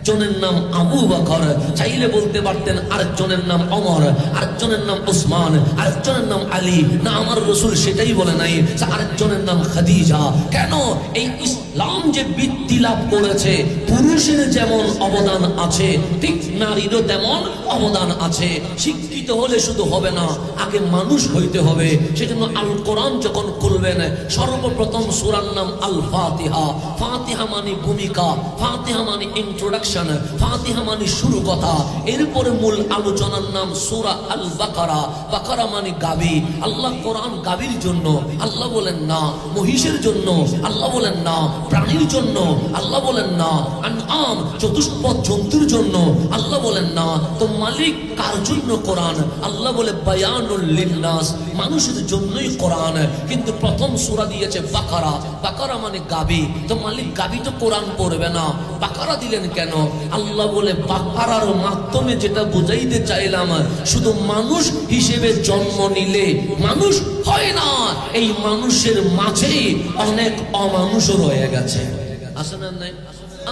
একজনের নাম আবু বকর, চাইলে বলতে পারতেন আরেকজনের নাম ওমর, আরেকজনের নাম উসমান, আরেকজনের নাম আলী। না, আমার রাসূল সেটাই বলে নাই, আরেকজনের নাম খাদিজা। কেন? এই ইসলাম যে বৃদ্ধি লাভ করেছে, পুরুষের যেমন অবদান আছে ঠিক নারীরও তেমন অবদান আছে। শিক্ষিত হলে শুধু হবে না, আগে মানুষ হইতে হবে। সেজন্য আল কোরআন যখন খুলবেন, সর্বপ্রথম সূরার নাম আল ফাতিহা। ফাতিহা মানে ভূমিকা, ফাতিহা মানে ইন্ট্রোডাকশন, ফাতিহা মানে শুরু কথা। এরপরে মূল আলোচনার নাম সূরা আল বাকারা। বাকারা মানে গাবি। আল্লাহ কোরআন গাবির জন্য আল্লাহ বলেন না, মহিষের জন্য আল্লাহ বলেন না, প্রাণীর জন্য আল্লাহ বলেন না, আনআম চতুষ্পদ জন্তুর জন্য আল্লাহ বলেন না। তো মালিক কার জন্য কোরআন? আল্লাহ বলে বায়ানুল লিন্নাস, মানুষের জন্যই কোরআন। কিন্তু প্রথম সূরা দিয়েছে বাকারা। বাকারা মানে গাবি। তো মালিক গাবি তো কোরআন পড়বে না, বাকারা দিলেন কেন? আল্লাহ বলে বাকারার মাধ্যমে যেটা বুঝাইতে চাইলাম, শুধু মানুষ হিসেবে জন্ম নিলে মানুষ হয় না, এই মানুষের মাঝেই অনেক অমানুষও রয়ে গেছে। আছে না? নাই?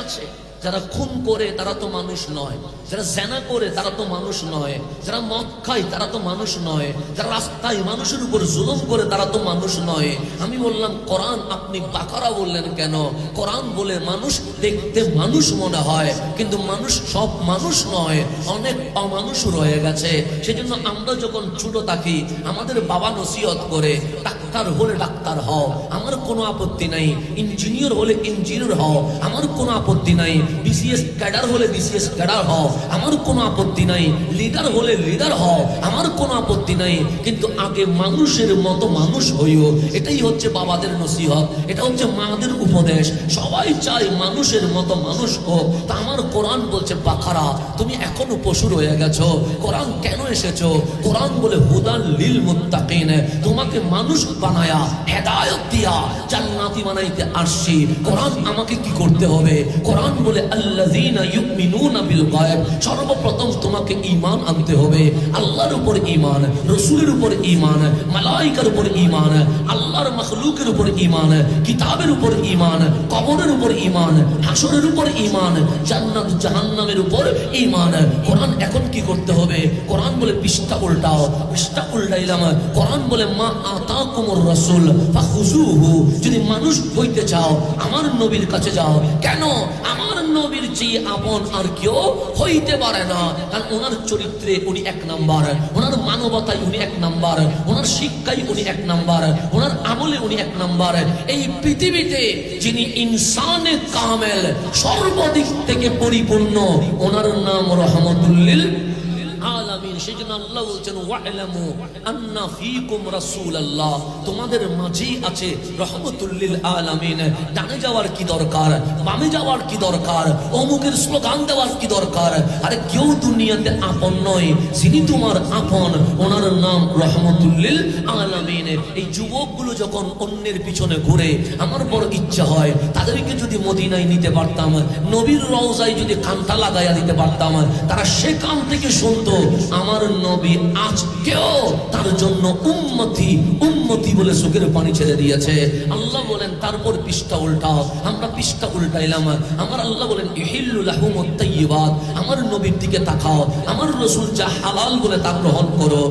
আছে। যারা খুন করে তারা তো মানুষ নয়, যারা জেনা করে তারা তো মানুষ নয়, যারা মদ খায় তারা তো মানুষ নয়, যারা রাস্তায় মানুষের উপর জুলুম করে তারা তো মানুষ নয়। আমি বললাম কোরআন আপনি বাকারা বললেন কেন? কোরআন বলে মানুষ দেখতে মানুষ মনে হয়, কিন্তু মানুষ সব মানুষ নয়, অনেক অমানুষ রয়ে গেছে। সেজন্য আমরা যখন ছোট থাকি আমাদের বাবা নসিহত করে, ডাক্তার হলে ডাক্তার হও, আমার কোনো আপত্তি নাই। ইঞ্জিনিয়ার হলে ইঞ্জিনিয়ার হও, আমার কোনো আপত্তি নাই। বিসিএস ক্যাডার হলে বিসিএস ক্যাডার হও, আমার কোনো আপত্তি নাই। লিডার হলে লিডার হও, আমার কোনো আপত্তি নাই। কিন্তু আগে মানুষের মতো মানুষ হইও, এটাই হচ্ছে বাবাদের নসিহত, এটা হচ্ছে মাদের উপদেশ। সবাই চায় মানুষের মতো মানুষ হোক। তা আমার কোরআন বলছে বাকারা, তুমি এখনো পশু রয়ে গেছো। কোরআন কেন এসেছো? কোরআন বলে হুদাল লিল মুত্তাকিন, তোমাকে মানুষ বানায়া হেদায়েত দিয়া জান্নাতি বানাইতে আসছি। কোরআন আমাকে কি করতে হবে? কোরআন বলে আল্লাযীনা ইউমিনুনা বিল গায়ব, সর্বপ্রথম তোমাকে ঈমান আনতে হবে। আল্লাহর উপর ঈমান, রাসূলের উপর ঈমান, মালায়েকার উপর ঈমান, আল্লাহর মাখলুকের উপর ঈমান, কিতাবের উপর ঈমান, কবরের উপর ঈমান, হাসরের উপর ঈমান, জান্নাত জাহান্নামের উপর ঈমান। কোরআন এখন কি করতে হবে? কোরআন বলে পৃষ্ঠা উল্টাও। পৃষ্ঠা উল্টাইলাম। কোরআন বলে মা আতাকুমুর রাসূল ফাখুযুহু, যদি মানুষ হইতে চাও আমার নবীর কাছে যাও। কেন? আমার নবীর চেয়ে আপন আর কেউ হইতে পারে না। কারণ ওনার চরিত্রে উনি এক নাম্বার, ওনার মানবতায় উনি এক নাম্বার, ওনার শিক্ষায় উনি এক নাম্বার, ওনার আমলে উনি এক নাম্বার। এই পৃথিবীতে যিনি ইনসানে কামেল, সর্বদিক থেকে পরিপূর্ণ, ওনার নাম রহমতুল লিল আলামিন। সেজন্য আল্লাহ বলছেন ওয়া'লামু আন্না ফীকুম রাসূলুল্লাহ, তোমাদের মাঝেই আছে রহমতুল লিল আলামিন। ডানে যাওয়ার কি দরকার? বামে যাওয়ার কি দরকার? অমুকের স্লোগান দেওয়ার কি দরকার? আরে কেউ দুনিয়াতে আপন নয়, যিনি তোমার আপন ওনার নাম রহমতুল লিল আলামিন। এই যুবকগুলো যখন অন্যের পিছনে ঘুরে, আমার বড় ইচ্ছা হয় তাদেরকে যদি মদিনায় নিতে পারতাম, নবীর রওজায় যদি কানটা লাগাইয়া দিতে পারতাম, তারা সেখান থেকে শুনতো আমার নবী আজকেও তার জন্য উম্মতি উম্মতি বলে চোখের পানি ছেড়ে দিয়েছে। আল্লাহ বলেন তারপর পৃষ্ঠা উল্টাও। আমরা পৃষ্ঠা উল্টাইলাম। আমার আল্লাহ বলেন ইহিল্লু লাহুমুত তাইয়্যিবাত, আমার নবীর দিকে তাকাও, আমার রাসূল যা হালাল বলে তা গ্রহণ করো।